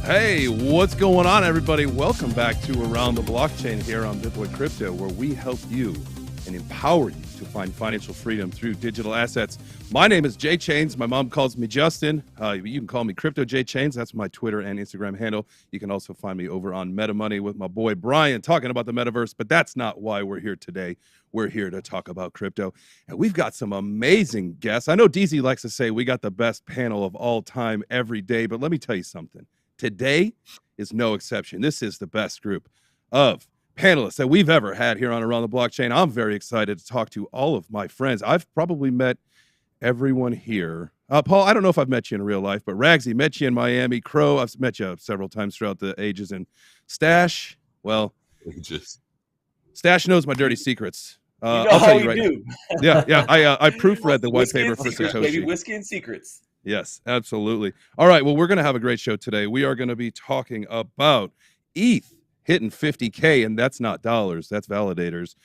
Hey, what's going on, everybody? Welcome back to Around the Blockchain here on BitBoy Crypto, where we help you and empower you to find financial freedom through digital assets. My name is Jay Chains. My mom calls me Justin. You can call me Crypto Jay Chains. That's my Twitter and Instagram handle. You can also find me over on Meta Money with my boy Brian talking about the metaverse, but that's not why we're here today. We're here to talk about crypto, and we've got some amazing guests. I know DZ likes to say we got the best panel of all time every day, but let me tell you something. Today is no exception. This is the best group of panelists that we've ever had here on Around the Blockchain. I'm very excited to talk to all of my friends. I've probably met everyone here. Paul, I don't know if I've met you in real life, but Ragzy, met you in Miami. Crow, I've met you several times throughout the ages. And Stache, well, Stache knows my dirty secrets. I'll tell you right do. Yeah. I proofread the white paper for Satoshi. Maybe whiskey and secrets. Yes, absolutely. All right, well, we're going to have a great show today. We are going to be talking about ETH hitting 50K, and that's not dollars, that's validators.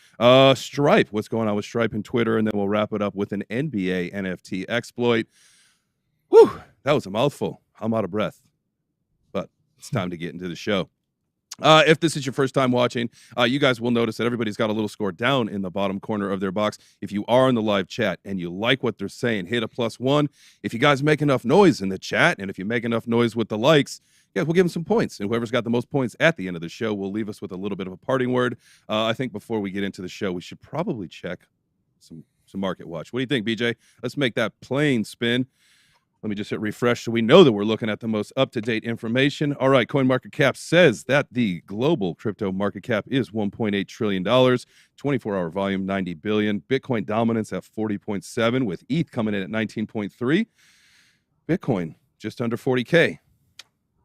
Stripe, what's going on with Stripe and Twitter, and then we'll wrap it up with an NBA NFT exploit. Whew, that was a mouthful. I'm out of breath, but it's time to get into the show. If this is your first time watching, you guys will notice that everybody's got a little score down in the bottom corner of their box. If you are in the live chat and you like what they're saying, hit a +1. If you guys make enough noise in the chat, and if you make enough noise with the likes, yeah, we'll give them some points. And whoever's got the most points at the end of the show will leave us with a little bit of a parting word. I think before we get into the show, we should probably check some market watch. What do you think, BJ? Let's make that plane spin. Let me just hit refresh so we know that we're looking at the most up-to-date information. All right, CoinMarketCap says that the global crypto market cap is $1.8 trillion, 24-hour volume, 90 billion. Bitcoin dominance at 40.7, with ETH coming in at 19.3. Bitcoin just under 40K.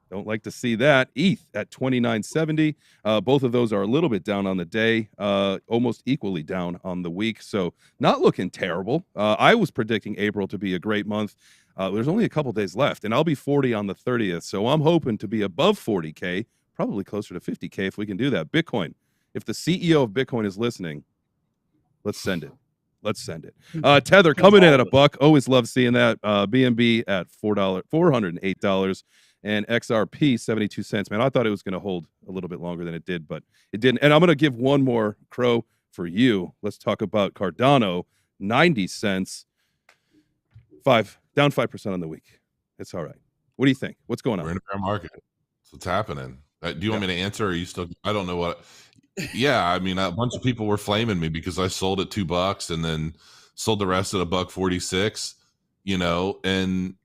Don't like to see that. ETH at 29.70. Both of those are a little bit down on the day, almost equally down on the week. So not looking terrible. I was predicting April to be a great month. There's only a couple days left, and I'll be 40 on the 30th. So I'm hoping to be above 40K, probably closer to 50K if we can do that. Bitcoin, if the CEO of Bitcoin is listening, let's send it. Let's send it. Tether coming in at $1. Always love seeing that. BNB at $408. And XRP 72 cents. Man, I thought it was going to hold a little bit longer than it did, but it didn't. And I'm going to give one more, Crow, for you. Let's talk about Cardano, 90 cents, down 5% on the week. It's all right. What do you think? What's going on? We're in a bear market. That's what's happening. Do you want me to answer, or are you still? I don't know what. Yeah, I mean, a bunch of people were flaming me because I sold at $2 and then sold the rest at $1.46. You know, and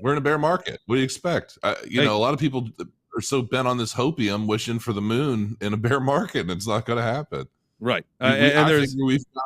we're in a bear market. What do you expect? You know, a lot of people are so bent on this hopium, wishing for the moon in a bear market, and it's not going to happen. Right. I think we've got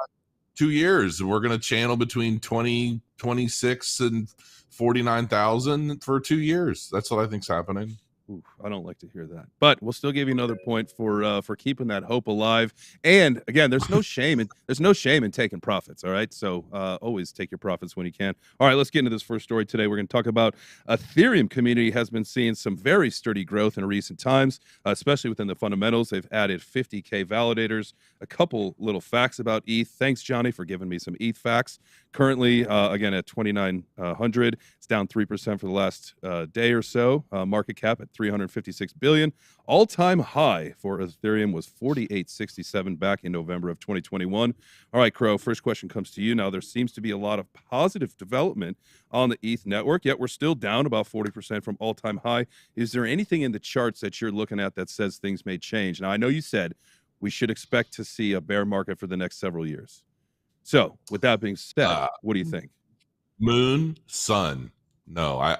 2 years, and we're going to channel between 26 and 49,000 for 2 years. That's what I think's happening. Ooh, I don't like to hear that, but we'll still give you another point for keeping that hope alive. And again, there's no shame in taking profits. All right, so always take your profits when you can. All right, let's get into this first story today. We're going to talk about Ethereum community has been seeing some very sturdy growth in recent times, especially within the fundamentals. They've added 50K validators. A couple little facts about ETH. Thanks, Johnny, for giving me some ETH facts. Currently, again at 2,900. It's down 3% for the last day or so. Market cap at 356 billion. All-time high for Ethereum was 48.67 back in November of 2021. All right, Crow, first question comes to you. Now, there seems to be a lot of positive development on the ETH network, yet we're still down about 40% from all-time high. Is there anything in the charts that you're looking at that says things may change? Now, I know you said we should expect to see a bear market for the next several years. So, with that being said, what do you think? Moon, sun. No,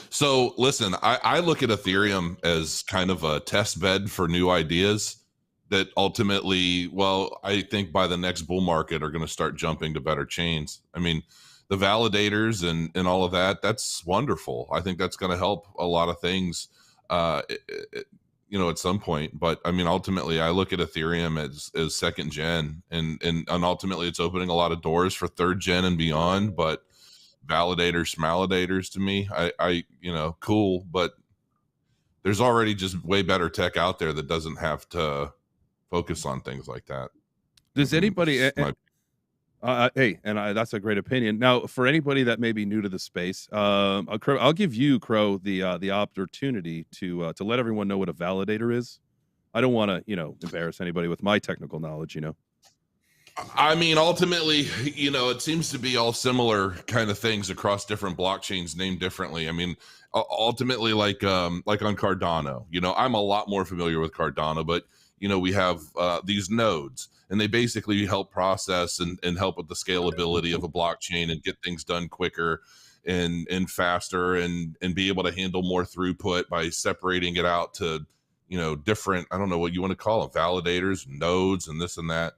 so listen, I look at Ethereum as kind of a test bed for new ideas that ultimately, well, I think by the next bull market are going to start jumping to better chains. I mean, the validators and all of that, that's wonderful. I think that's going to help a lot of things, you know, at some point. But I mean, ultimately, I look at Ethereum as second gen, and ultimately it's opening a lot of doors for third gen and beyond. But validators to me, I you know, cool, but there's already just way better tech out there that doesn't have to focus on things like that. Does anybody Hey, and that's a great opinion. Now, for anybody that may be new to the space, I'll give you, Crow, the opportunity to let everyone know what a validator is. I don't want to, embarrass anybody with my technical knowledge. I mean, ultimately, it seems to be all similar kind of things across different blockchains named differently. I mean, ultimately, like on Cardano, I'm a lot more familiar with Cardano, but we have these nodes, and they basically help process and help with the scalability of a blockchain and get things done quicker and faster and be able to handle more throughput by separating it out to different, I don't know what you want to call them, validators, nodes, and this and that.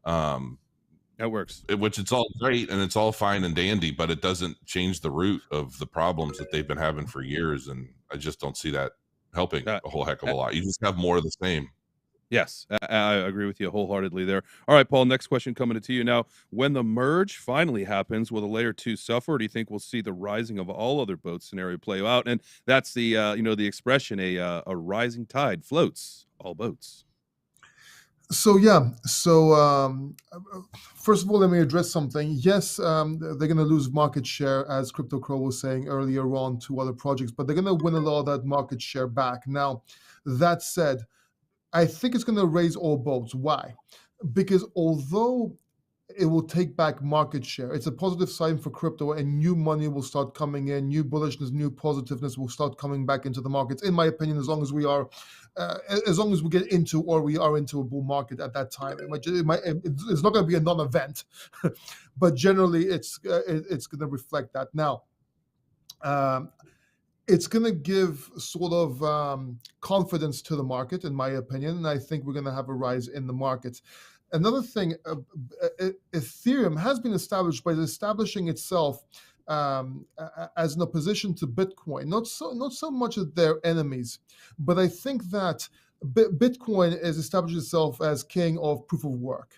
That works. Which it's all great and it's all fine and dandy, but it doesn't change the root of the problems that they've been having for years, and I just don't see that helping a whole heck of a lot. You just have more of the same. Yes, I agree with you wholeheartedly there. All right, Paul, next question coming to you now. When the merge finally happens, will the layer 2 suffer, or do you think we'll see the rising of all other boats scenario play out? And that's the the expression, a rising tide floats all boats. So yeah, first of all, let me address something. Yes, they're going to lose market share, as Crypto Crow was saying earlier on, to other projects, but they're going to win a lot of that market share back. Now, that said, I think it's going to raise all boats. Why? Because although it will take back market share, it's a positive sign for crypto, and new money will start coming in, new bullishness, new positiveness will start coming back into the markets. In my opinion, as long as we get into, or we are into, a bull market at that time, it's not going to be a non-event, but generally it's going to reflect that. Now, it's going to give sort of confidence to the market, in my opinion, and I think we're going to have a rise in the market. Another thing, Ethereum has been established by establishing itself as an opposition to Bitcoin. Not so much as their enemies, but I think that Bitcoin has established itself as king of proof of work.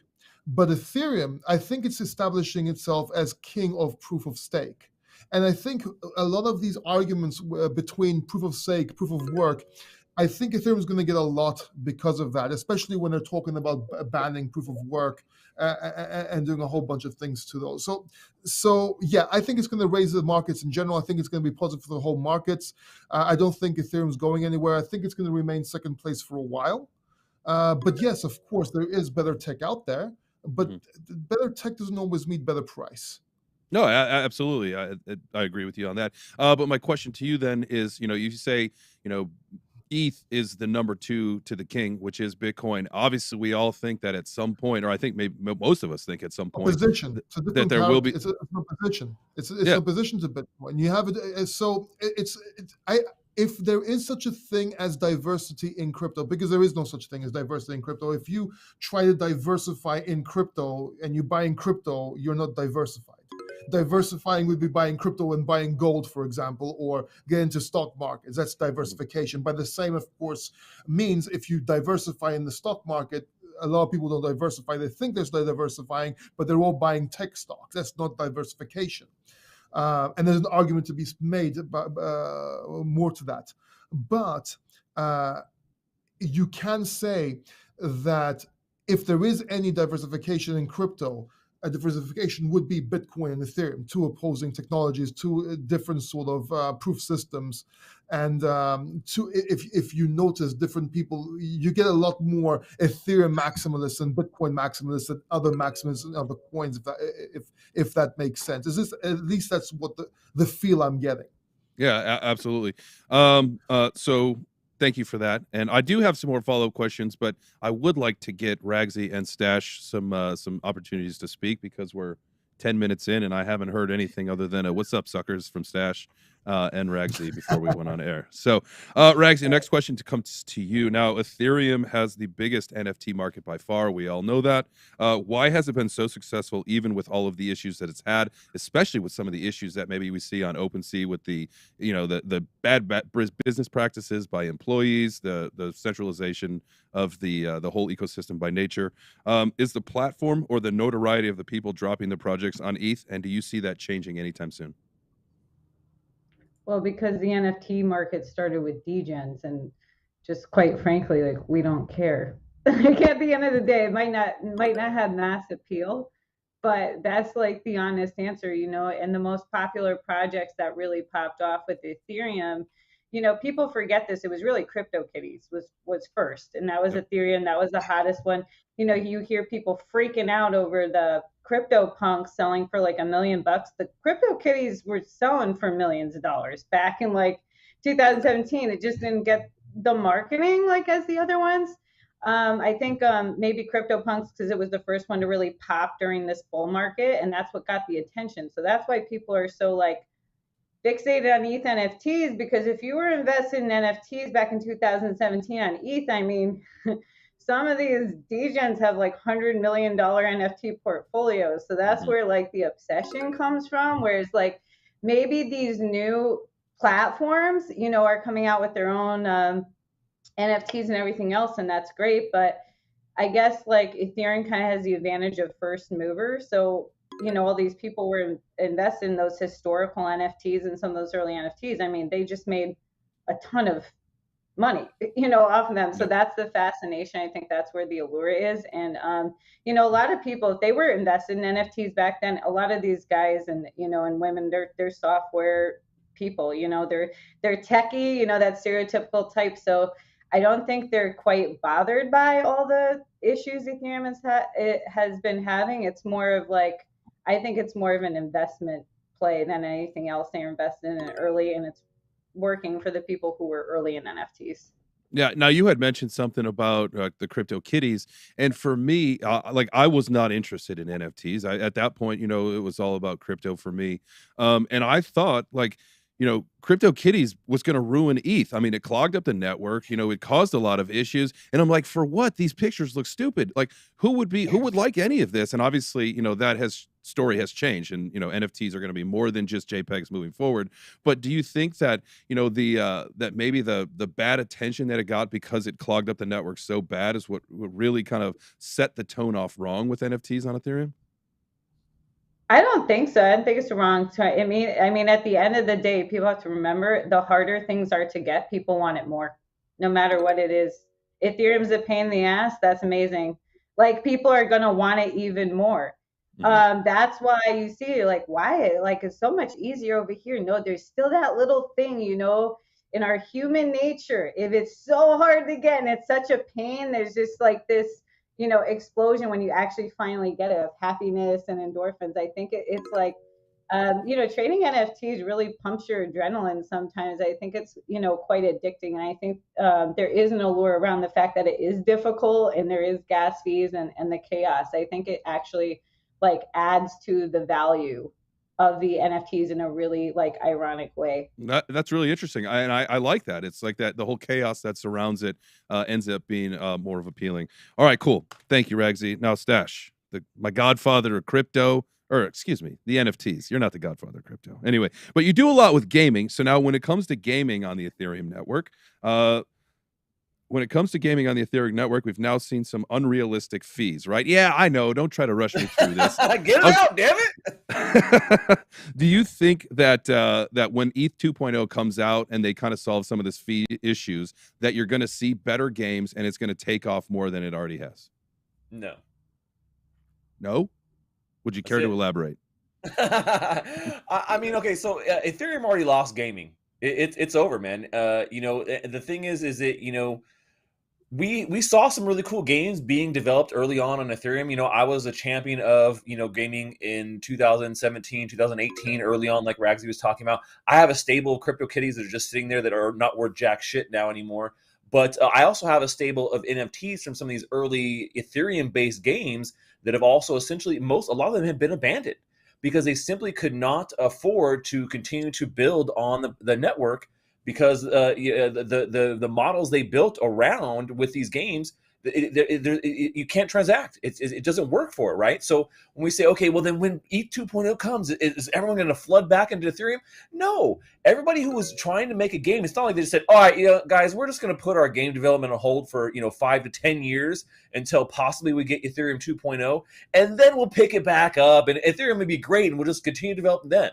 But Ethereum, I think it's establishing itself as king of proof of stake. And I think a lot of these arguments between proof of stake, proof of work, I think Ethereum is going to get a lot because of that, especially when they're talking about banning proof of work and doing a whole bunch of things to those. So yeah, I think it's going to raise the markets in general. I think it's going to be positive for the whole markets. I don't think Ethereum is going anywhere. I think it's going to remain second place for a while. But yes, of course, there is better tech out there, but better tech doesn't always mean better price. No, absolutely. I agree with you on that. But my question to you then is, you say, ETH is the number 2 to the king, which is Bitcoin. Obviously, we all think that at some point, or I think maybe most of us think at some point, that there will be. It's an opposition. It's an opposition to Bitcoin. You have it. So if there is such a thing as diversity in crypto, because there is no such thing as diversity in crypto. If you try to diversify in crypto and you buy in crypto, you're not diversified. Diversifying would be buying crypto and buying gold, for example, or get into stock markets. That's diversification. By the same, of course, means if you diversify in the stock market, a lot of people don't diversify. They think they're diversifying, but they're all buying tech stocks. That's not diversification. And there's an argument to be made about more to that. But you can say that if there is any diversification in crypto, a diversification would be Bitcoin and Ethereum, two opposing technologies, two different sort of proof systems. And if you notice, different people, you get a lot more Ethereum maximalists and Bitcoin maximalists and other maximalists and other coins, if that makes sense. At least that's what the feel I'm getting. Yeah, absolutely. So thank you for that. And I do have some more follow-up questions, but I would like to get Ragzy and Stache some opportunities to speak, because we're 10 minutes in and I haven't heard anything other than a "what's up, suckers" from Stache and Ragzy before we went on air. So Ragzy, next question comes to you. Now, Ethereum has the biggest NFT market by far. We all know that. Why has it been so successful, even with all of the issues that it's had, especially with some of the issues that maybe we see on OpenSea with the bad business practices by employees, the centralization of the whole ecosystem by nature? Is the platform or the notoriety of the people dropping the projects on ETH, and do you see that changing anytime soon? Well, because the NFT market started with degens, and just quite frankly, like, we don't care. Like, at the end of the day, it might not have mass appeal, but that's like the honest answer, you know. And the most popular projects that really popped off with Ethereum, you know, people forget this. It was really CryptoKitties was first, and that was Ethereum. That was the hottest one. You know, you hear people freaking out over the CryptoPunks selling for like $1 million. The CryptoKitties were selling for millions of dollars back in like 2017. It just didn't get the marketing like as the other ones. I think maybe CryptoPunks because it was the first one to really pop during this bull market, and that's what got the attention. So that's why people are so like fixated on ETH NFTs, because if you were invested in NFTs back in 2017 on ETH, I mean, some of these degens have like $100 million NFT portfolios. So that's where like the obsession comes from. Whereas like maybe these new platforms, you know, are coming out with their own NFTs and everything else, and that's great. But I guess like Ethereum kind of has the advantage of first mover. So, you know, all these people were invested in those historical NFTs and some of those early NFTs. I mean, they just made a ton of money, you know, off of them. So that's the fascination. I think that's where the allure is. And, you know, a lot of people, if they were invested in NFTs back then, a lot of these guys and, you know, and women, they're software people, you know, they're techie, you know, that stereotypical type. So I don't think they're quite bothered by all the issues Ethereum has been having. It's more of like, I think it's more of an investment play than anything else. They're invested in it early, and it's working for the people who were early in NFTs. Yeah. Now you had mentioned something about the CryptoKitties, and for me, like I was not interested in NFTs. At that point, you know, it was all about crypto for me, and I thought like, you know, CryptoKitties was going to ruin ETH. I mean, it clogged up the network. You know, it caused a lot of issues. And I'm like, for what? These pictures look stupid. Like, who would like any of this? And obviously, you know, story has changed, and you know, NFTs are going to be more than just JPEGs moving forward. But do you think that, you know, that maybe the bad attention that it got because it clogged up the network so bad is what really kind of set the tone off wrong with NFTs on Ethereum? I don't think so. I don't think it's the wrong time. I mean, at the end of the day, people have to remember the harder things are to get, people want it more, no matter what it is. Ethereum's a pain in the ass. That's amazing. Like people are gonna want it even more. That's why you see like why like it's so much easier over here. No, there's still that little thing, you know, in our human nature. If it's so hard to get and it's such a pain, there's just like this, you know, explosion when you actually finally get it of happiness and endorphins. I think it's like, you know, trading NFTs really pumps your adrenaline sometimes. I think it's, you know, quite addicting. And I think there is an allure around the fact that it is difficult and there is gas fees and the chaos. I think it actually like adds to the value of the NFTs in a really like ironic way. That's really interesting. I like that. It's like that the whole chaos that surrounds it ends up being more of appealing. All right, cool. Thank you, Ragzy. Now, Stache, my godfather of crypto, or excuse me, the NFTs. You're not the godfather of crypto. Anyway, but you do a lot with gaming. So now when it comes to gaming on the Ethereum network, we've now seen some unrealistic fees, right? Yeah, I know. Don't try to rush me through this. Get it out, damn it. Do you think that that when ETH 2.0 comes out and they kind of solve some of this fee issues, that you're going to see better games and it's going to take off more than it already has? No. No? Would you care to elaborate? I mean, okay, so Ethereum already lost gaming. It's over, man. You know, the thing is that, you know, we saw some really cool games being developed early on Ethereum. You know, I was a champion of, you know, gaming in 2017, 2018, early on, like Ragzy was talking about. I have a stable of CryptoKitties that are just sitting there that are not worth jack shit now anymore. But I also have a stable of NFTs from some of these early Ethereum-based games that have also essentially, a lot of them have been abandoned because they simply could not afford to continue to build on the network, because the models they built around with these games, you can't transact. It doesn't work for it, right? So when we say, okay, well then when ETH 2.0 comes, is everyone going to flood back into Ethereum? No. Everybody who was trying to make a game, it's not like they just said, all right, you know, guys, we're just going to put our game development on hold for, you know, 5 to 10 years until possibly we get Ethereum 2.0, and then we'll pick it back up, and Ethereum will be great, and we'll just continue developing then.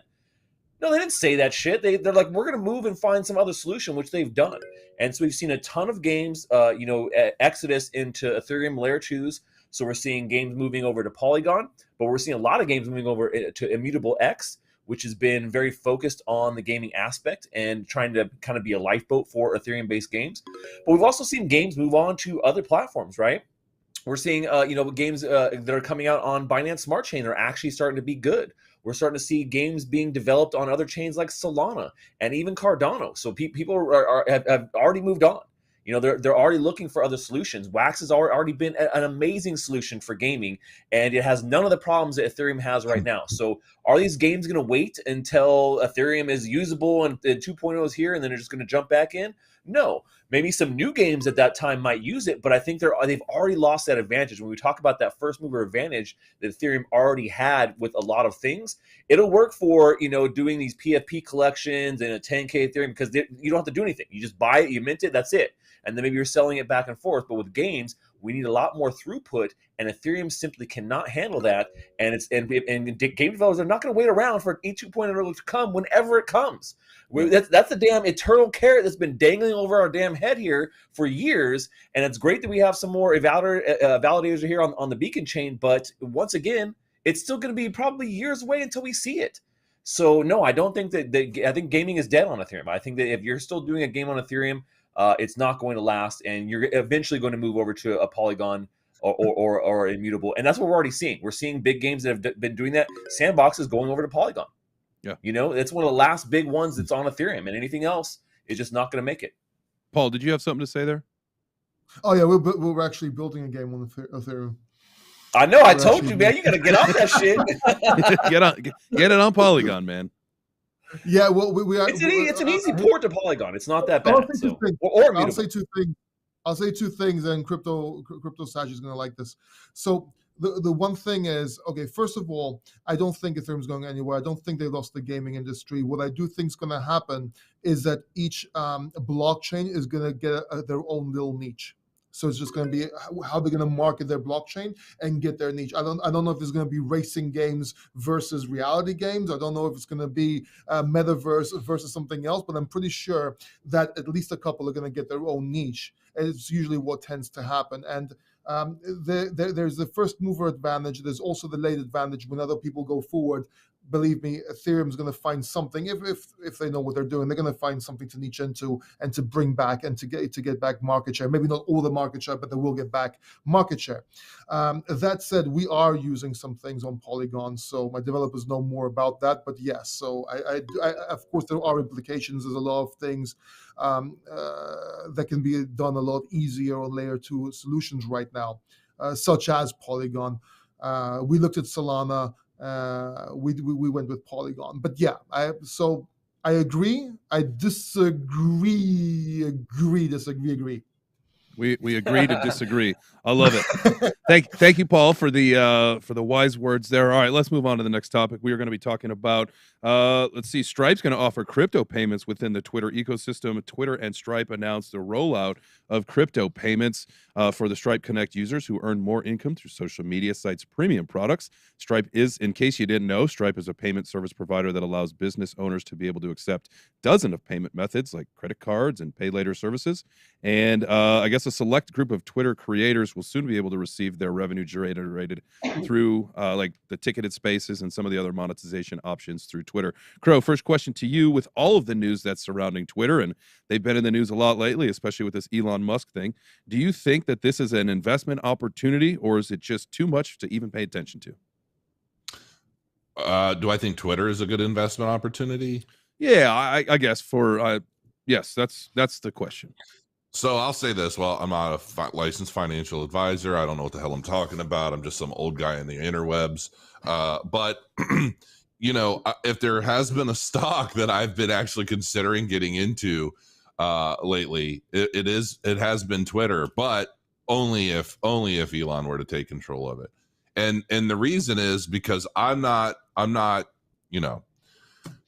No, they didn't say that shit. They're like, we're going to move and find some other solution, which they've done. And so we've seen a ton of games, you know, exodus into Ethereum layer 2s. So we're seeing games moving over to Polygon, but we're seeing a lot of games moving over to Immutable X, which has been very focused on the gaming aspect and trying to kind of be a lifeboat for Ethereum-based games. But we've also seen games move on to other platforms, right? We're seeing, games that are coming out on Binance Smart Chain are actually starting to be good. We're starting to see games being developed on other chains like Solana and even Cardano. So people have already moved on. They're already looking for other solutions. Wax has already been an amazing solution for gaming, and it has none of the problems that Ethereum has right now. So are these games going to wait until Ethereum is usable and 2.0 is here and then they're just going to jump back in? No. Maybe some new games at that time might use it, but I think they've already lost that advantage. When we talk about that first mover advantage that Ethereum already had with a lot of things, it'll work for, doing these PFP collections and a 10K Ethereum because you don't have to do anything. You just buy it, you mint it, that's it. And then maybe you're selling it back and forth. But with games, we need a lot more throughput, and Ethereum simply cannot handle that. And game developers are not going to wait around for E2.0 to come whenever it comes. That's the damn eternal carrot that's been dangling over our damn head here for years. And it's great that we have some more validators here on the Beacon chain. But once again, it's still going to be probably years away until we see it. So no, I don't think I think gaming is dead on Ethereum. I think that if you're still doing a game on Ethereum, it's not going to last, and you're eventually going to move over to a Polygon or Immutable, and that's what we're already seeing. We're seeing big games that have been doing that. Sandbox is going over to Polygon. Yeah, it's one of the last big ones that's on Ethereum, and anything else is just not going to make it. Paul, did you have something to say there? Oh yeah, we're actually building a game on Ethereum. I know. I told you, man. You got to get off that shit. Get it on Polygon, man. Yeah, well, we are. It's an easy port to Polygon. It's not that bad. I'll say two things. I'll say two things, and crypto Stache is going to like this. So the one thing is, okay, first of all, I don't think Ethereum's going anywhere. I don't think they lost the gaming industry. What I do think is going to happen is that each blockchain is going to get their own little niche. So it's just going to be how they're going to market their blockchain and get their niche. I don't know if it's going to be racing games versus reality games. I don't know if it's going to be metaverse versus something else, but I'm pretty sure that at least a couple are going to get their own niche. And it's usually what tends to happen. And there's the first mover advantage. There's also the late advantage when other people go forward. Believe me, Ethereum's going to find something if they know what they're doing. They're going to find something to niche into and to bring back and to get back market share. Maybe not all the market share, but they will get back market share. That said, we are using some things on Polygon, so my developers know more about that. But yes, so I of course there are implications. There's a lot of things that can be done a lot easier on layer 2 solutions right now, such as Polygon. We looked at Solana. We went with Polygon, but yeah, I agree. I disagree. Agree. We agree to disagree. I love it. Thank you, Paul, for the wise words there. All right, let's move on to the next topic. We are going to be talking about let's see, Stripe's going to offer crypto payments within the Twitter ecosystem. Twitter and Stripe announced the rollout of crypto payments for the Stripe Connect users who earn more income through social media sites' premium products. Stripe is, in case you didn't know, Stripe is a payment service provider that allows business owners to be able to accept dozens of payment methods like credit cards and pay later services. And I guess a select group of Twitter creators will soon be able to receive their revenue generated through like the ticketed spaces and some of the other monetization options through Twitter. Crow, first question to you. With all of the news that's surrounding Twitter, and they've been in the news a lot lately, especially with this Elon Musk thing, do you think that this is an investment opportunity, or is it just too much to even pay attention to? Do I think Twitter is a good investment opportunity? Yeah, I guess yes, that's the question. So I'll say this. Well, I'm not a licensed financial advisor. I don't know what the hell I'm talking about. I'm just some old guy in the interwebs. But, if there has been a stock that I've been actually considering getting into lately, it has been Twitter, but only if Elon were to take control of it. And the reason is because I'm not,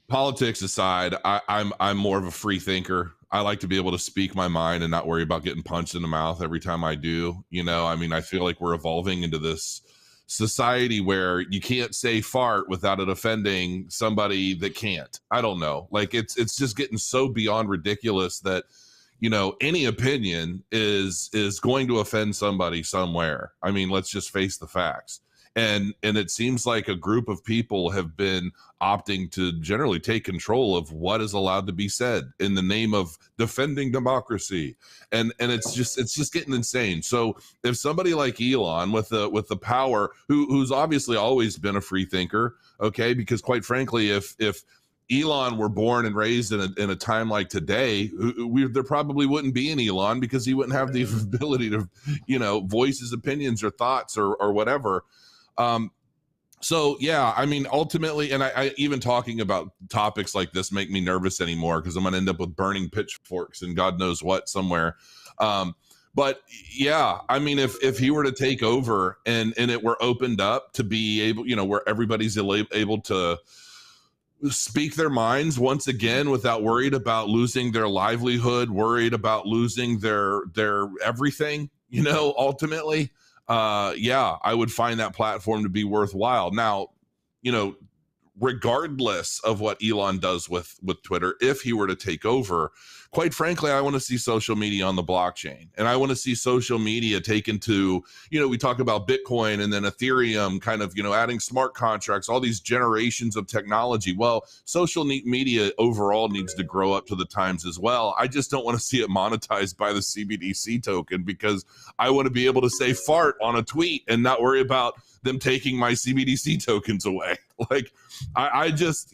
politics aside, I'm more of a free thinker. I like to be able to speak my mind and not worry about getting punched in the mouth every time I do. I feel like we're evolving into this society where you can't say fart without it offending somebody that can't. I don't know. Like it's just getting so beyond ridiculous that, any opinion is going to offend somebody somewhere. I mean, let's just face the facts. And it seems like a group of people have been opting to generally take control of what is allowed to be said in the name of defending democracy. And it's just getting insane. So if somebody like Elon with the power, who's obviously always been a free thinker, okay, because quite frankly, if Elon were born and raised in a time like today, there probably wouldn't be an Elon, because he wouldn't have the ability to, voice his opinions or thoughts or whatever. So yeah, I mean, ultimately, and I even talking about topics like this make me nervous anymore, because I'm going to end up with burning pitchforks and God knows what somewhere. But yeah, I mean, if he were to take over and it were opened up to be able, where everybody's able to speak their minds once again without worried about losing their livelihood, worried about losing their everything, ultimately, yeah, I would find that platform to be worthwhile. Now, regardless of what Elon does with Twitter, if he were to take over, quite frankly, I want to see social media on the blockchain, and I want to see social media taken to, we talk about Bitcoin and then Ethereum, kind of, adding smart contracts, all these generations of technology. Well, social media overall needs to grow up to the times as well. I just don't want to see it monetized by the CBDC token, because I want to be able to say fart on a tweet and not worry about them taking my CBDC tokens away. Like, I just,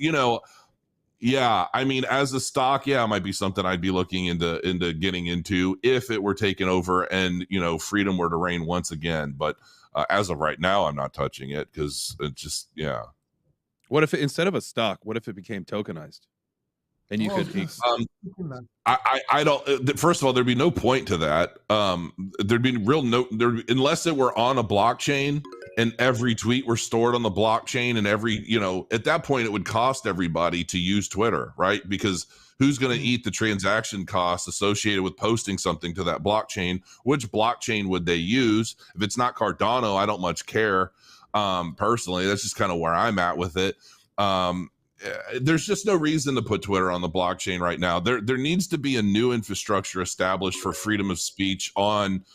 yeah, I mean, as a stock, yeah, it might be something I'd be looking into getting into if it were taken over and, freedom were to reign once again. But as of right now, I'm not touching it, because it just, yeah. What if instead of a stock, what if it became tokenized? And you could, I don't. First of all, there'd be no point to that. There'd be unless it were on a blockchain and every tweet were stored on the blockchain, and every, at that point it would cost everybody to use Twitter, right? Because who's going to eat the transaction costs associated with posting something to that blockchain? Which blockchain would they use? If it's not Cardano, I don't much care. Personally, that's just kind of where I'm at with it. There's just no reason to put Twitter on the blockchain right now. There needs to be a new infrastructure established for freedom of speech on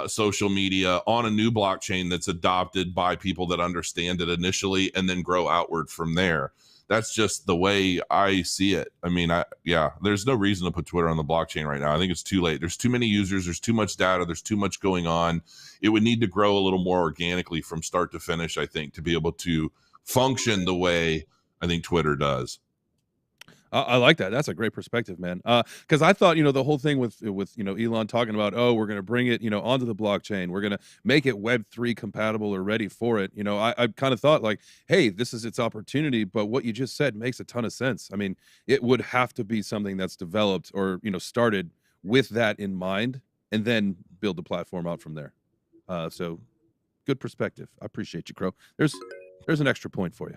social media, on a new blockchain that's adopted by people that understand it initially, and then grow outward from there. That's just the way I see it. I mean, there's no reason to put Twitter on the blockchain right now. I think it's too late. There's too many users. There's too much data. There's too much going on. It would need to grow a little more organically from start to finish, I think, to be able to function the way I think Twitter does. I like that. That's a great perspective, man. Because I thought, the whole thing with Elon talking about, we're going to bring it, onto the blockchain. We're going to make it Web3 compatible or ready for it. I kind of thought like, hey, this is its opportunity. But what you just said makes a ton of sense. I mean, it would have to be something that's developed or, started with that in mind, and then build the platform out from there. So good perspective. I appreciate you, Crow. There's an extra point for you.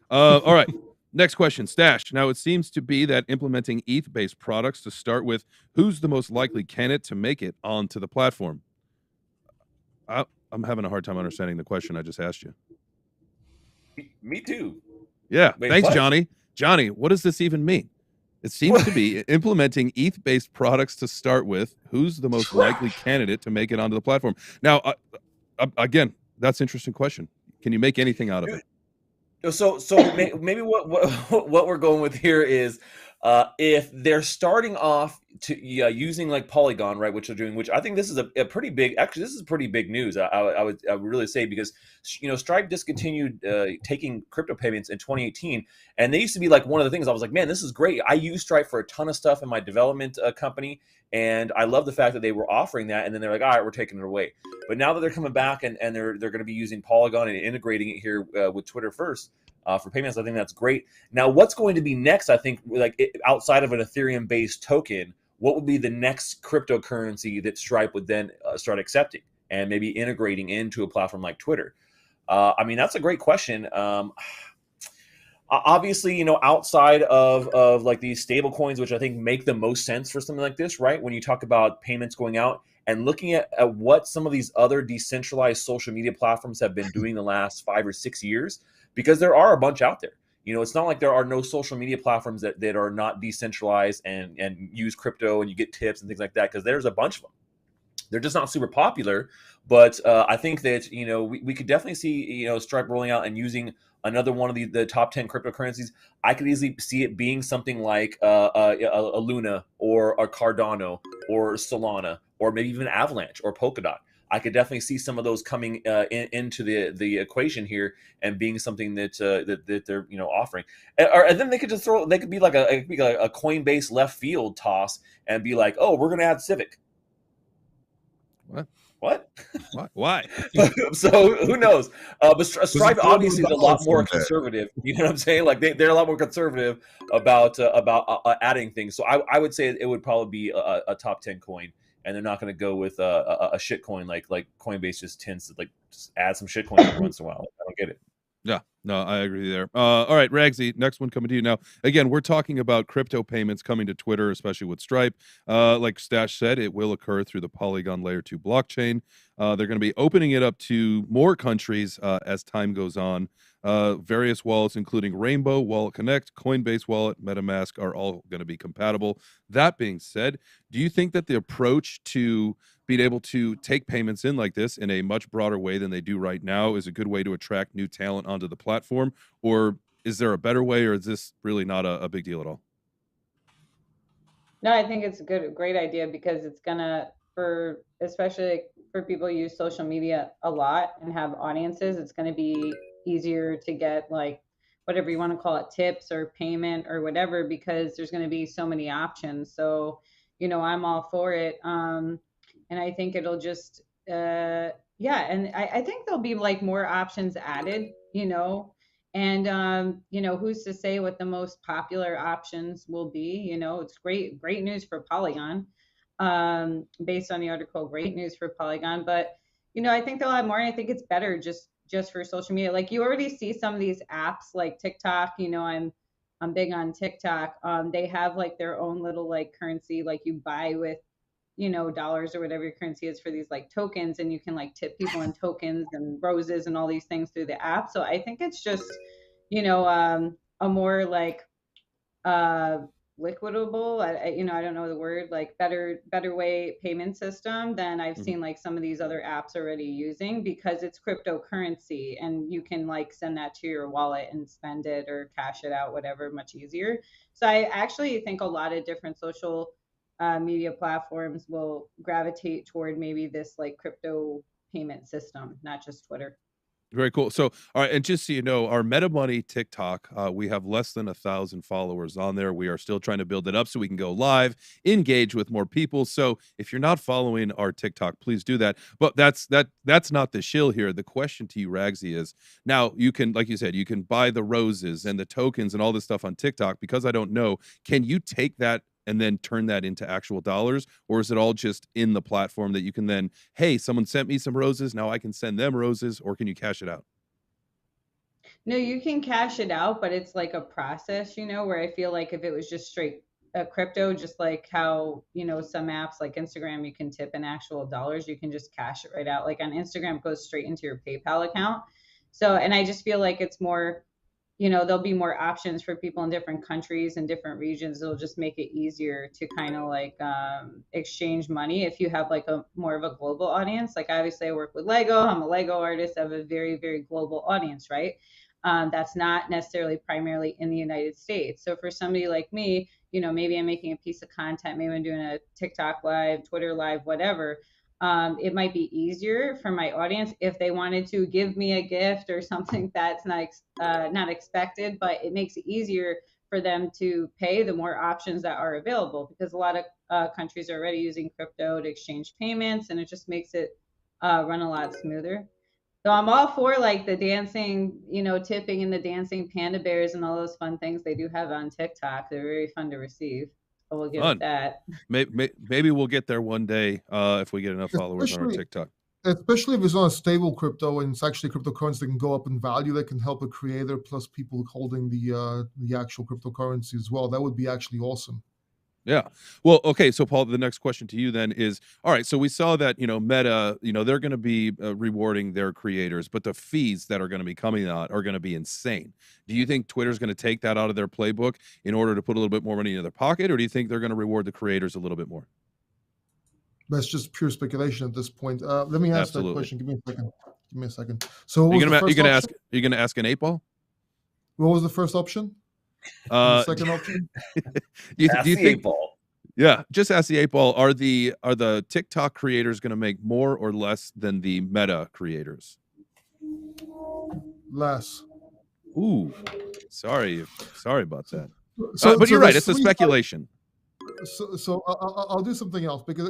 All right. Next question, Stache. Now, it seems to be that implementing ETH-based products to start with, who's the most likely candidate to make it onto the platform? I'm having a hard time understanding the question I just asked you. Me too. Yeah, Wait, thanks, what? Johnny. Johnny, what does this even mean? It seems to be implementing ETH-based products to start with, who's the most likely candidate to make it onto the platform? Now, again, that's an interesting question. Can you make anything out of it? So maybe what we're going with here is if they're starting off to using like Polygon, right, which they're doing, which I think this is a pretty big, actually this is pretty big news. I would really say, because Stripe discontinued taking crypto payments in 2018, and they used to be like one of the things I was like, man, this is great. I use Stripe for a ton of stuff in my development company, and I love the fact that they were offering that, and then they're like, all right, we're taking it away. But now that they're coming back and they're going to be using Polygon and integrating it here with Twitter first for payments, I think that's great. Now, what's going to be next? I think outside of an Ethereum-based token, what would be the next cryptocurrency that Stripe would then start accepting and maybe integrating into a platform like Twitter? I mean, that's a great question. Obviously, outside of like these stable coins, which I think make the most sense for something like this, right? When you talk about payments going out and looking at what some of these other decentralized social media platforms have been doing the last 5 or 6 years, because there are a bunch out there. You know, it's not like there are no social media platforms that are not decentralized and use crypto and you get tips and things like that, because there's a bunch of them. They're just not super popular, but I think that, you know, we could definitely see, you know, Stripe rolling out and using another one of the top 10 cryptocurrencies. I could easily see it being something like a Luna or a Cardano or Solana or maybe even Avalanche or Polkadot. I could definitely see some of those coming into the equation here and being something that that they're, you know, offering. And then they could just they could be like a Coinbase left field toss and be like, oh, we're going to add Civic. What? Why? So who knows? But Stripe obviously is a lot more conservative. You know what I'm saying? Like they're a lot more conservative about adding things. So I would say it would probably be a top 10 coin, and they're not going to go with a shit coin like Coinbase just tends to just add some shit coins every once in a while. I don't get it. Yeah, no, I agree there. All right, Ragzy, next one coming to you now. Again, we're talking about crypto payments coming to Twitter, especially with Stripe. Like Stache said, it will occur through the Polygon Layer 2 blockchain. They're going to be opening it up to more countries as time goes on. Various wallets, including Rainbow, Wallet Connect, Coinbase Wallet, MetaMask, are all going to be compatible. That being said, do you think that the approach to being able to take payments in like this in a much broader way than they do right now is a good way to attract new talent onto the platform? Or is there a better way, or is this really not a big deal at all? No, I think it's a great idea, because it's gonna, especially for people who use social media a lot and have audiences, it's gonna be easier to get, like, whatever you want to call it, tips or payment or whatever, because there's going to be so many options. So, you know, I'm all for it. And I think it'll just, yeah, and I think there'll be like more options added, you know, and you know, who's to say what the most popular options will be? You know, it's great news for Polygon, based on the article. Great news for Polygon, but you know, I think they'll have more, and I think it's better just for social media. Like, you already see some of these apps like TikTok. You know, I'm big on TikTok. They have like their own little like currency, like you buy with, you know, dollars or whatever your currency is for these like tokens, and you can like tip people in tokens and roses and all these things through the app. So I think it's just, you know, a more like liquidable, you know, I don't know the word, like better way payment system than I've seen like some of these other apps already using, because it's cryptocurrency and you can like send that to your wallet and spend it or cash it out, whatever, much easier. So I actually think a lot of different social media platforms will gravitate toward maybe this like crypto payment system, not just Twitter. Very cool. So, all right, and just so you know, our MetaMoney TikTok, we have less than 1,000 followers on there. We are still trying to build it up so we can go live, engage with more people. So, if you're not following our TikTok, please do that. But that's not the shill here. The question to you, Ragzy, is now you can, like you said, you can buy the roses and the tokens and all this stuff on TikTok. Because I don't know, can you take that and then turn that into actual dollars? Or is it all just in the platform that you can then, hey, someone sent me some roses, now I can send them roses? Or can you cash it out? No, you can cash it out, but it's like a process, you know, where I feel like if it was just straight crypto, just like how, you know, some apps like Instagram, you can tip in actual dollars, you can just cash it right out. Like on Instagram, it goes straight into your PayPal account. So, and I just feel like it's more, you know, there'll be more options for people in different countries and different regions. It'll just make it easier to kind of like exchange money if you have like a more of a global audience. Like, obviously I work with Lego. I'm a Lego artist. I have a very, very global audience, right? That's not necessarily primarily in the United States. So for somebody like me, you know, maybe I'm making a piece of content, maybe I'm doing a TikTok live, Twitter live, whatever. It might be easier for my audience if they wanted to give me a gift or something that's not expected, but it makes it easier for them to pay the more options that are available, because a lot of countries are already using crypto to exchange payments, and it just makes it run a lot smoother. So I'm all for like the dancing, you know, tipping and the dancing panda bears and all those fun things they do have on TikTok. They're very fun to receive. So we'll give it that. Maybe we'll get there one day if we get enough followers on our TikTok. Especially if it's not a stable crypto and it's actually cryptocurrency that can go up in value, that can help a creator plus people holding the actual cryptocurrency as well. That would be actually awesome. Yeah. Well, okay. So, Paul, the next question to you then is, all right. So we saw that Meta, they're going to be rewarding their creators, but the fees that are going to be coming out are going to be insane. Do you think Twitter's going to take that out of their playbook in order to put a little bit more money in their pocket, or do you think they're going to reward the creators a little bit more? That's just pure speculation at this point. Let me answer Absolutely. that question. Give me a second. So, what You're was the first option? You're gonna ask an 8-ball? What was the first option? The second option? do you the think? 8-ball. Yeah, just ask the 8-ball. Are the TikTok creators going to make more or less than the Meta creators? Less. Ooh, sorry about that. So, but so you're right. there's It's a three speculation. So I'll do something else because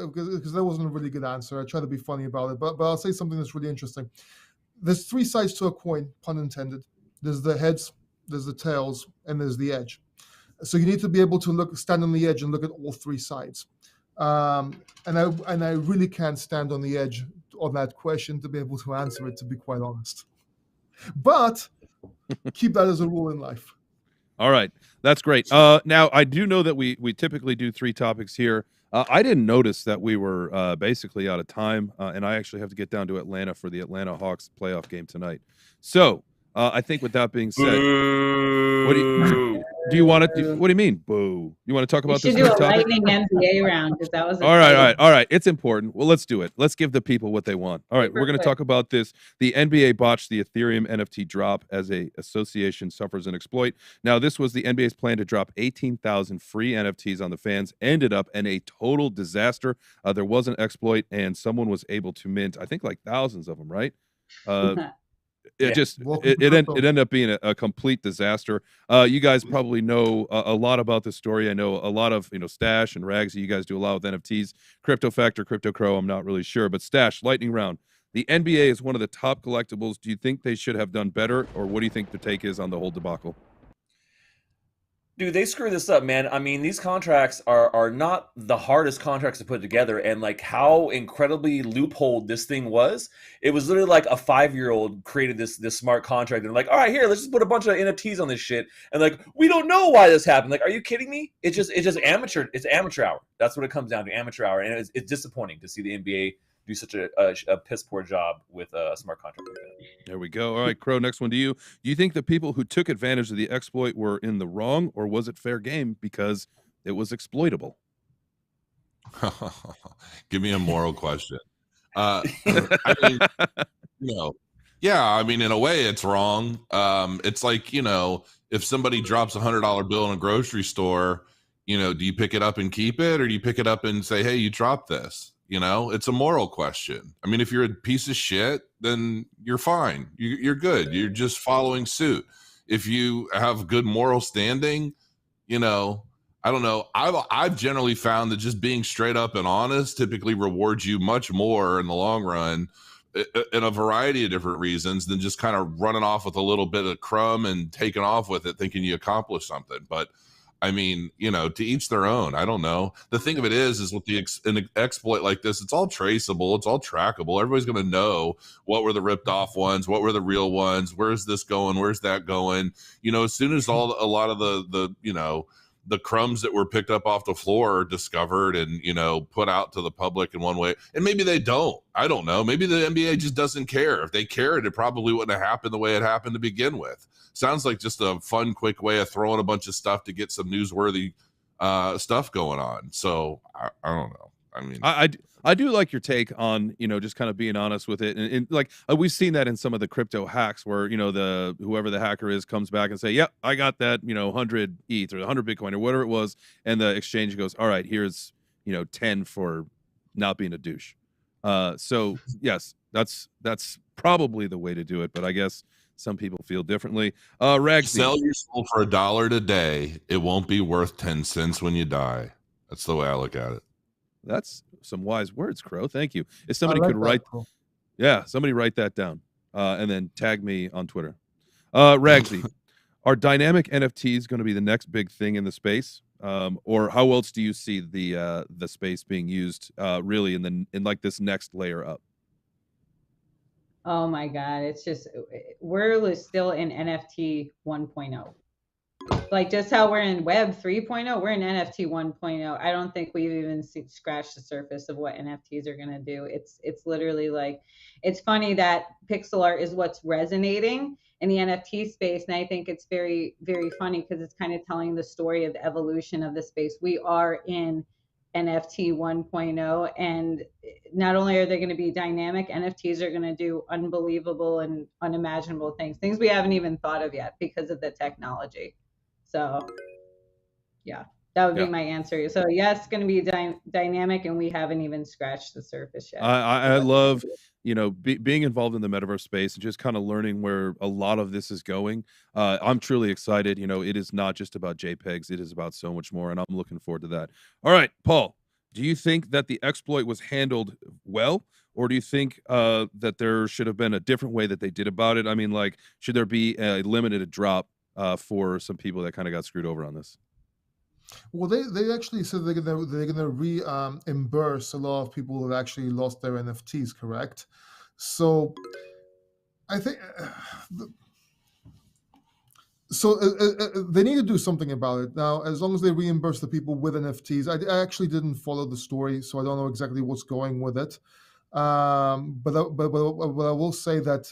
that wasn't a really good answer. I try to be funny about it, but I'll say something that's really interesting. There's three sides to a coin, pun intended. There's the heads, there's the tails, and there's the edge. So you need to be able to stand on the edge and look at all three sides. And I really can't stand on the edge on that question to be able to answer it, to be quite honest. But keep that as a rule in life. All right, that's great. Now I do know that we typically do 3 topics here. I didn't notice that we were basically out of time, and I actually have to get down to Atlanta for the Atlanta Hawks playoff game tonight. So I think with that being said, what do you want to do? What do you mean, boo? You want to talk about this? We should do a topic? lightning NBA round because that was all right. It's important. Well, let's do it. Let's give the people what they want. All right, we're going to talk about this. The NBA botched the Ethereum NFT drop as a association suffers an exploit. Now, this was the NBA's plan to drop 18,000 free NFTs on the fans. Ended up in a total disaster. There was an exploit, and someone was able to mint, I think, like thousands of them. Right? It ended up being a complete disaster. You guys probably know a lot about this story. I know a lot of Stache and Ragzy. You guys do a lot with NFTs. Crypto Factor, Crypto Crow, I'm not really sure. But Stache, lightning round. The NBA is one of the top collectibles. Do you think they should have done better, or what do you think the take is on the whole debacle? Dude, they screw this up, man. I mean, these contracts are not the hardest contracts to put together, and like how incredibly loopholed this thing was. It was literally like a 5-year-old created this smart contract, and like, all right, here, let's just put a bunch of NFTs on this shit, and like, we don't know why this happened. Like, are you kidding me? It's just amateur. It's amateur hour. That's what it comes down to, amateur hour, and it's disappointing to see the NBA do such a piss poor job with a smart contract like that. There we go. All right, Crow, next one to you. Do you think the people who took advantage of the exploit were in the wrong, or was it fair game because it was exploitable? Give me a moral question. I mean, yeah, I mean, in a way it's wrong. It's like, if somebody drops $100 bill in a grocery store, do you pick it up and keep it, or do you pick it up and say, hey, you dropped this? It's a moral question. I mean, if you're a piece of shit, then you're fine. You're good. You're just following suit. If you have good moral standing, I don't know. I've generally found that just being straight up and honest typically rewards you much more in the long run, in a variety of different reasons, than just kind of running off with a little bit of crumb and taking off with it thinking you accomplished something. But I mean, to each their own. I don't know. The thing of it is with an exploit like this, it's all traceable. It's all trackable. Everybody's going to know what were the ripped off ones, what were the real ones, where's this going, where's that going. As soon as a lot of the crumbs that were picked up off the floor are discovered and, put out to the public in one way. And maybe they don't. I don't know. Maybe the NBA just doesn't care. If they cared, it probably wouldn't have happened the way it happened to begin with. Sounds like just a fun, quick way of throwing a bunch of stuff to get some newsworthy stuff going on. So I don't know. I mean, I do like your take on, just kind of being honest with it. And like we've seen that in some of the crypto hacks where, whoever the hacker is comes back and say, yep, I got that, 100 ETH or 100 Bitcoin or whatever it was. And the exchange goes, all right, here's, 10 for not being a douche. So yes, that's probably the way to do it. But I guess some people feel differently. Ragzy, sell your soul for $1 today. It won't be worth 10 cents when you die. That's the way I look at it. That's some wise words, Crow. Thank you. If somebody could write, somebody write that down and then tag me on Twitter. Ragzy, are dynamic NFTs going to be the next big thing in the space, or how else do you see the space being used really in like this next layer up? Oh my God, it's just we're still in NFT 1.0. Like just how we're in Web 3.0, we're in NFT 1.0. I don't think we've even scratched the surface of what NFTs are going to do. It's literally like, it's funny that pixel art is what's resonating in the NFT space. And I think it's very, very funny because it's kind of telling the story of the evolution of the space. We are in NFT 1.0, and not only are they going to be dynamic, NFTs are going to do unbelievable and unimaginable things we haven't even thought of yet because of the technology. So yeah, that would be my answer. So yes, it's going to be dynamic, and we haven't even scratched the surface yet. I love, you know, being involved in the metaverse space and just kind of learning where a lot of this is going. I'm truly excited. You know, it is not just about JPEGs. It is about so much more, and I'm looking forward to that. All right, Paul, do you think that the exploit was handled well, or do you think that there should have been a different way that they did about it? I mean, like, should there be a limited drop for some people that kind of got screwed over on this? Well, they actually said they're gonna reimburse a lot of people that actually lost their NFTs, correct? So I think they need to do something about it now. As long as they reimburse the people with NFTs, I actually didn't follow the story, so I don't know exactly what's going with it. But I will say that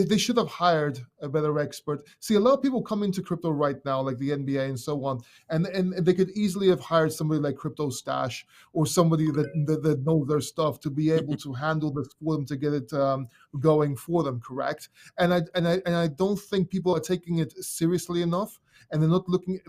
they should have hired a better expert. See, a lot of people come into crypto right now, like the NBA and so on, and they could easily have hired somebody like Crypto Stache or somebody that knows their stuff to be able to handle this for them, to get it going for them, correct? And I don't think people are taking it seriously enough, and they're not looking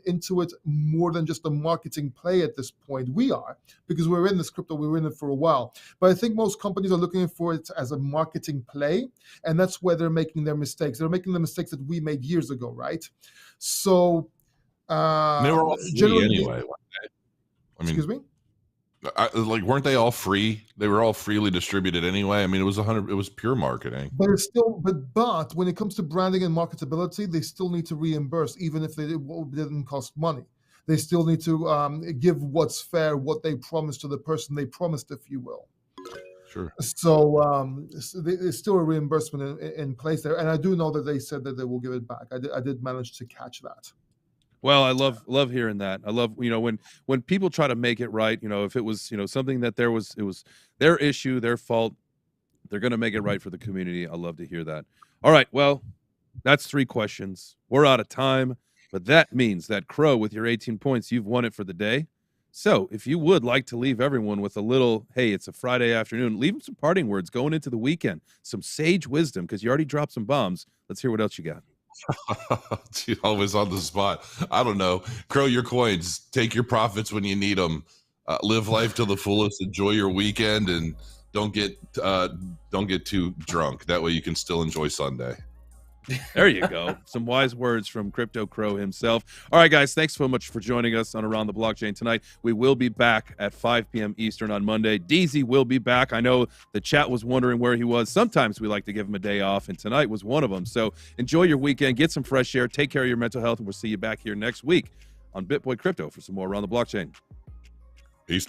into it more than just a marketing play at this point. We are, because we're in this crypto, we're in it for a while. But I think most companies are looking for it as a marketing play, and that's where they're making their mistakes. They're making the mistakes that we made years ago, right? So they were all free anyway. I mean, excuse me? Like, weren't they all free? They were all freely distributed anyway. I mean, it was pure marketing. But it's still, but when it comes to branding and marketability, they still need to reimburse, even if they didn't cost money. They still need to give what's fair, what they promised to the person they promised, if you will. Sure. So there's still a reimbursement in place there, and I do know that they said that they will give it back. I did manage to catch that. Well, I love hearing that. I love, you know, when people try to make it right, you know, if it was, you know, something that it was their issue, their fault, they're going to make it right for the community. I love to hear that. All right. Well, that's 3 questions. We're out of time, but that means that Crow, with your 18 points, you've won it for the day. So if you would like to leave everyone with a little, hey, it's a Friday afternoon, leave them some parting words going into the weekend, some sage wisdom, because you already dropped some bombs. Let's hear what else you got. Dude, always on the spot. I don't know. Crow your coins. Take your profits when you need them. Live life to the fullest. Enjoy your weekend, and don't get too drunk. That way you can still enjoy Sunday. There you go. Some wise words from Crypto Crow himself. All right, guys, thanks so much for joining us on Around the Blockchain tonight. We will be back at 5 p.m. Eastern on Monday. DZ will be back. I know the chat was wondering where he was. Sometimes we like to give him a day off, and tonight was one of them. So enjoy your weekend. Get some fresh air. Take care of your mental health, and we'll see you back here next week on BitBoy Crypto for some more Around the Blockchain. Peace.